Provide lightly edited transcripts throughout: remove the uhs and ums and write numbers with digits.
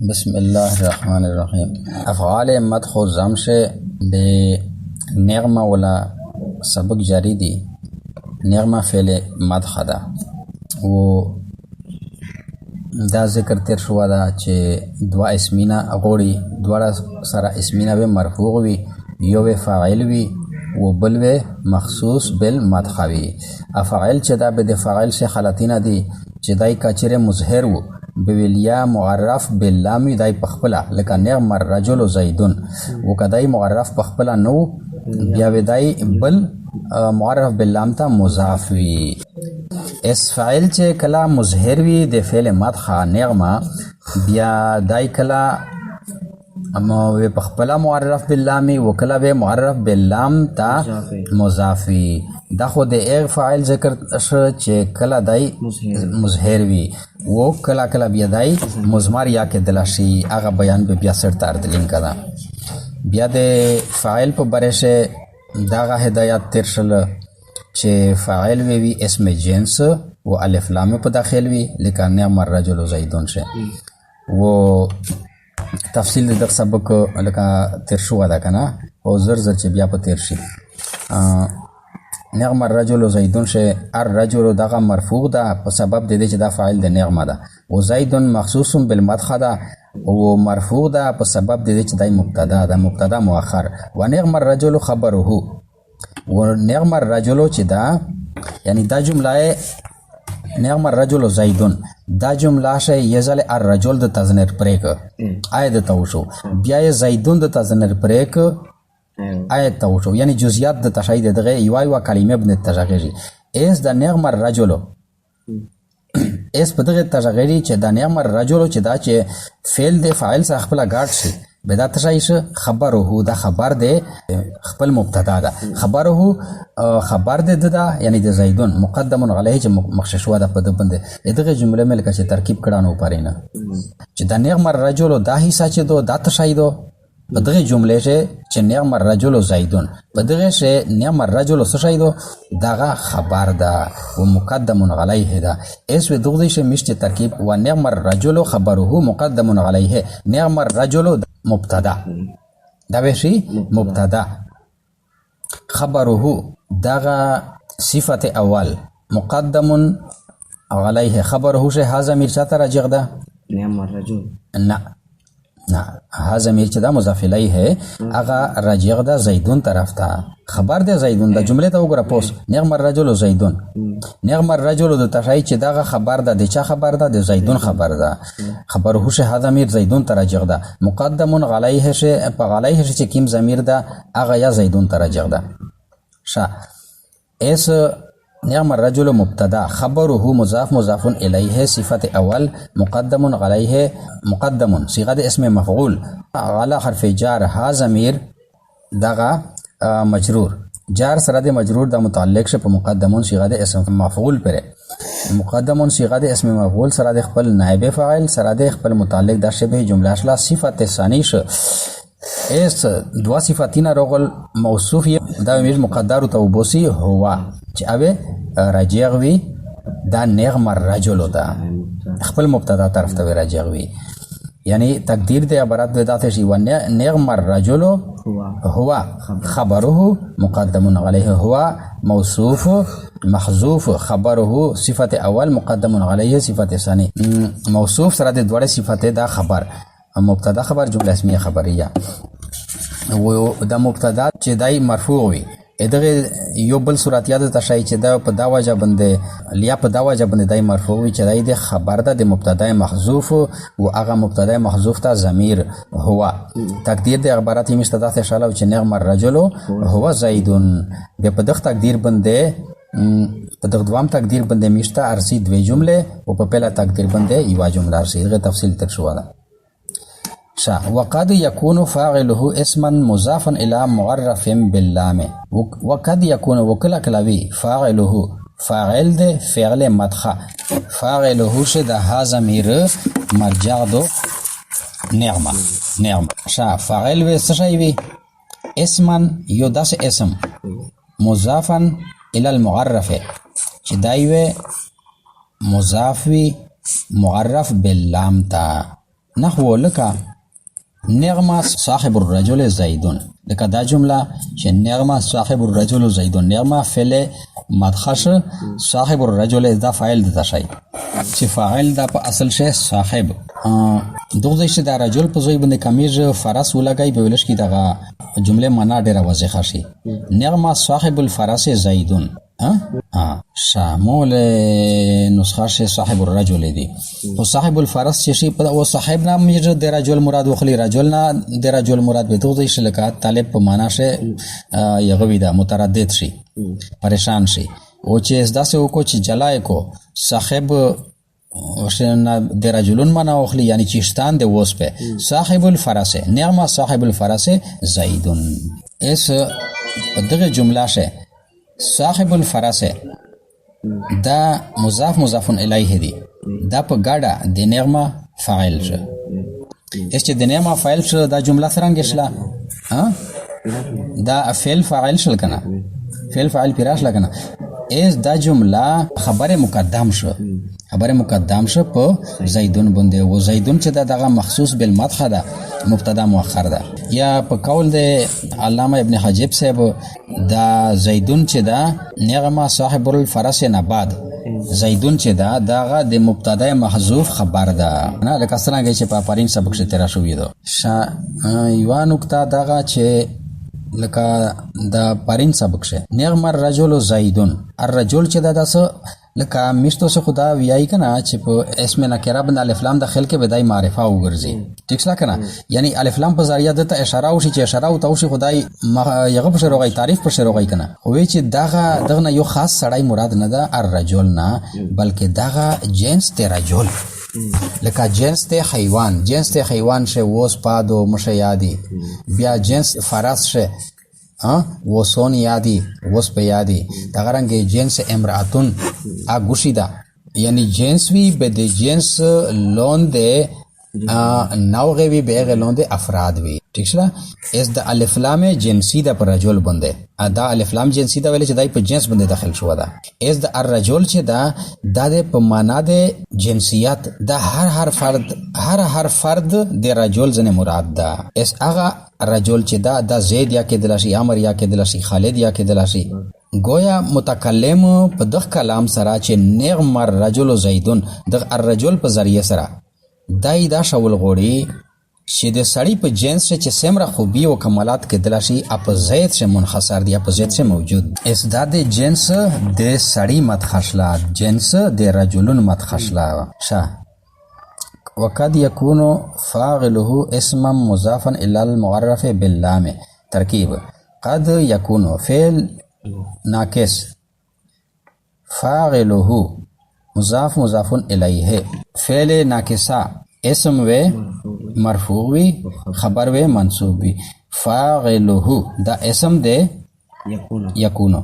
بسم الله الرحمن الرحیم. افعال مدح و ضمش به نغمه ولا سبق جاری دی. نغمه فعل مدح ده و دا ذکر تیر شو ده چې دوا اسمینه غوړي دواړه سره اسمینه به مرفوع وي، یو به فاعل وي و بل به مخصوص بالمدح وي. افعال چې دا به د فاعل سے خلطینه دي چې دای کچره مظهر وو بویلیا معرف باللام دای پخپلا لکه نعم الرجل زیدون و کدای معرف پخپلا نو بیا ودای بل معرف باللام ته مضاف وی. اس فاعل چې کلا مظهر وی د فعل مدح نعمه بیا دای کلا اما پخپلا معرف باللام و کلا به معرف باللام ته مضاف وی. دا خود ایغ فاعل ذکر چې کلا دای مظهر وی و کلا کلا بیا دای مضمر یا کې دلاشي هغه بیان به بیا سر تر دلین کړه. بیا د فاعل په برشه داغه هدایت تر شل چې فاعل وی اسم جنس و الف لام په داخل وی لکه نعم الرجل زیدون شه و تفصیل د سبق لکه تر شو ده کنه او زر چې بیا په تر شي. نعم الرجل زیدون شه الرجل دغه مرفوع ده په سبب د دې چې دا فاعل د نعمه ده و زیدون مخصوص بالمدح ده و مرفوع ده په سبب د دې چې دای مبتدا ده مبتدا مؤخر و نعم الرجل خبره و نعم الرجل چې دا یعنی دا جمله نعم الرجل زیدون دا جمله شه یزل الرجل د تذنر پریک آیت توشو بیا زیدون د تذنر پریک آیت توشو یعنی جزئیات د تشهید دغه یو کلمه ابن تشغیری اس د نعم الرجل اس په دغه تشغیری چې د نعم الرجل چې دا چې فعل د فاعل څخه خپل غاټ شي بدا تشایش خبره دا خبر ده خپل مبتدا ده خبره خبر ده دا یعنی د زیدون مقدم علیه چې مخشش و ده په دبنده دغه جمله ملک چې ترکیب کړهنو پرینه چې د نعم الرجل دا حصہ چې دو دا تشایدو په دغه جمله چې نعم الرجل زیدون په دغه شه نعم الرجل سشایدو دغه خبر ده و مقدم علیه ده اس و دغه شه مشت ترکیب و نعم الرجل خبره مقدم علیه نعم الرجل مبتدا دا بشي مبتدا خبره دغه صفت اول مقدم علیه خبره شه هاذا مرچا راجع ده نعم الرجل نه هاذا مرچا دا مضاف الیه هغه راجع ده زیدون طرف ته خبر ده زیدون د جمله ته وګوره پوس نعم الرجل زیدون نعم الرجل د تشای چې دغه خبر ده د چا خبر ده د زیدون خبر ده خبره شه هاذا میر زیدون ته راجع ده مقدم علیه شه په علیه شه چې کیم ضمیر ده هغه یا زیدون ته راجع ده شا اس نعم الرجل مبتدا خبره مضاف مضاف الیه صفت اول مقدم علیه مقدم صيغه اسم مفعول على حرف جار ها ضمیر دغه مجرور جار سره د مجرور د متعلق شه په مقدمون صيغه اسم مفعول پره مقدمون صيغه اسم مفعول سره د خپل نائب فاعل سره د خپل متعلق د شبه جمله اصله صفت ثانی شه اس دوا صفاتینا رغل موصوف دا میر مقدر تو بوسی هوا چې اوی راجع وی دا نعم الرجل دا خپل مبتدا طرف ته راجع وی یعنی تقدیر د عبارت د ذات شی و نعم الرجل هو خبره مقدم علیه هو موصوف محذوف خبره صفت اول مقدم علیه صفت ثانی موصوف سره د دوه صفات دا خبر مبتدا خبر جمله اسمیه خبریه و د مبتدا چې دای مرفوع وي دغه یو بل صورتیات تشای چې دا په دا وجه باندې لیا په دا وجه باندې دای مرفوع وي چې دای د خبر ده د مبتدا محذوف او هغه مبتدا محذوف ته ضمیر هو تقدیر د عبارت مستدا ته شاله چې نعم الرجل هو زیدون به په دغه تقدیر باندې په دغه دوام تقدیر باندې مشته ارسی دوه جمله او په پیله تقدیر باندې یو جمله ارسی دغه تفصیل تر شو ده شا وقد يكون فاعله اسما مضافا الى معرف باللام وقد يكون وكلا كلاوي فاعله فاعل ده فعل مدح فاعله شد هذا مير مرجع دو نعمه شا فاعل و سشايوي اسما يداس اسم مضافا الى المعرف چې دایو مضاف وی معرف باللام تا نحو لکه نعمه صاحب الرجل زیدون، لکه دا جمله چې نعمه صاحب الرجل زیدون، نعمه فعل مدخش، صاحب الرجل دا فاعل د شي چې فاعل دا په اصل شي صاحب. دغه چې دا رجل په ځای باندې کمیج فرس ولګای به ولش کی دغه جمله معنا ډیره واضحه شي. نعمه صاحب الفرس زیدون شامل نسخه شي صاحب الرجل دی، او صاحب الفرس چې شي په او صاحب نام یې د رجل مراد وخلی، رجل نه د رجل مراد به دغه چې لکه طالب په معنا شي یغوی دا متردد شي پریشان شي، او چې داسې وکړو چې جلای کو صاحب وشنا د رجلون معنا وخلی یعنی چشتان د وس په صاحب الفرس، نعمه صاحب الفرس زیدون. اس دغه جمله شه صاحب الفرس دا مضاف مضاف الیه دی، دا په ګاډه د نعمه فاعل شه. اس چې د نعمه فاعل شه دا جمله څنګه شله؟ دا فعل فاعل شل کنه، فعل فاعل پیراش لکنه. اس دا جمله خبر مقدم شو، خبر مقدم شو په زیدون باندې، او زیدون چې دغه مخصوص بالمدخ ده، مبتدا مؤخر ده. یا په قول د علامه ابن حجب صاحب دا زیدون چې دا نعمه صاحب الفرس نه بعد زیدون چې دا دغه د مبتدا محذوف خبر ده نه، لکه څنګه چې په پارین سبق کې تیر شوې ده. یو نقطه دغه چې لکه دا پارین سبق شه نعم الرجل زیدون، الرجل چې دا داسه لکه مشتو سے خدا ویای کنا چې په اسم نکره باندې الف لام داخل کې بدای معرفه وګرځي، ٹھیک څه کنه، یعنی الف لام په ذریعہ د اشاره او چې اشاره او توشي خدای یغه په شروعي تعریف په شروعي کنه، خو چې دغه یو خاص سړی مراد نه ده الرجل نه، بلکې دغه جنس ته رجل، لکه جنس ته حیوان، جنس ته حیوان شه وس پادو مشه یادی، بیا جنس فرس شه وسون یادی وس په یادی، دغه رنګ جنس امراتون اګوشی دا، یعنی جنس وی به د جنس لون ده نوغه وی به لون ده افراد وی، ٹھیک شلا. اس د الف لام جنسی د پر رجل باندې دا الف لام جنسی دا ویل چې دای په جنس باندې داخل شو ده. اس د الرجل چې دا د په معنا د جنسیت د هر فرد د رجل زنه مراد ده. اس هغه رجل چې دا زید یا کې دلاشي، امر یا کې دلاشي، خالد یا کې دلاشي، گویا متکلم په دغه کلام سره چې نعم الرجل زیدون د الرجل په ذریعہ سره دای دا شول غوړي چې د سړی په جنس چې سمره خوبي او کمالات کې دلاشي اپ زید سے منحصر دی، اپ زید سے موجود. اسداد جنس د سړی مدخشلا، جنس د رجلون مدخشلا شا. وقد يكون فاعله اسما مضافا الى المعرف باللام ترکیب. قد يكون فعل ناقص، فاعله مضاف مضاف الیه، فعل ناقصہ اسم و مرفوع وی، خبر و منصوب وی. فاعله دا اسم دے یکونو،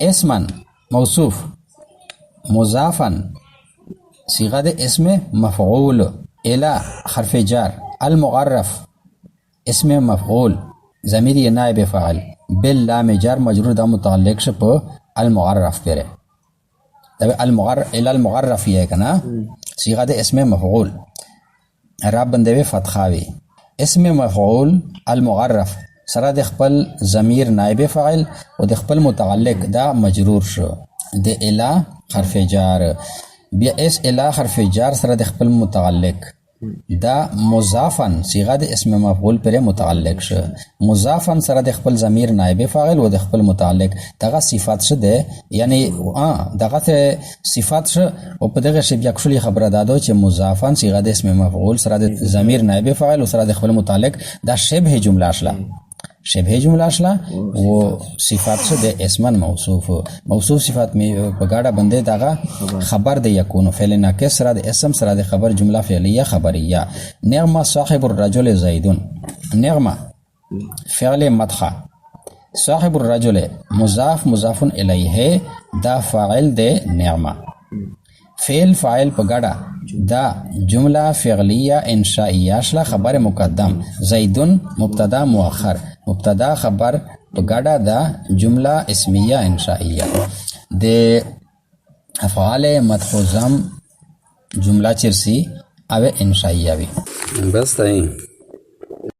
اسمن موصوف، مضافن صیغه د اسم مفعول، الى حرف جار، المعرف اسم مفعول ضمیر نائب فاعل، باللام جار مجرور دا متعلق ش په المعرف پره، دا الى المعرف یې کنا صیغه د اسم مفعول را بندوي فتحاوي، اسم مفعول المعرف سره د خپل ضمیر نائب فاعل او د خپل متعلق دا مجرور شو د الى حرف جار، بیا اس الى حرف جار سره د خپل متعلق دا مضافن صيغه د اسم مفعول پر متعلق شو، مضافن سره د خپل ضمیر نائب فاعل او د خپل متعلق دغه صفات شه، یعنی دغه صفات شه او په دغه شی بیا کښلی خبره دادو چې مضافن صيغه د اسم مفعول سره د ضمیر نائب فاعل او سره د خپل متعلق دا شبه جمله اشله، شبه جمله اشله و صفات شه د اسمن موصوف، موصوف صفات می په ګاډه باندې دغه خبر د یکون فعل ناقص سره د اسم سره د خبر جمله فعلیه خبریه. نعم صاحب الرجل زیدون، نعم فعل مدح، صاحب الرجل مضاف مضاف الیه دا فاعل د نعمه، فعل فاعل په ګاډه دا جمله فعلیه انشائیه اشله خبر مقدم، زیدون مبتدا مؤخر، مبتدا خبر په ګاډه دا جمله اسمیه انشائیه. د افعال مدح ضم جمله چرسی او انشائیه وي. بس ته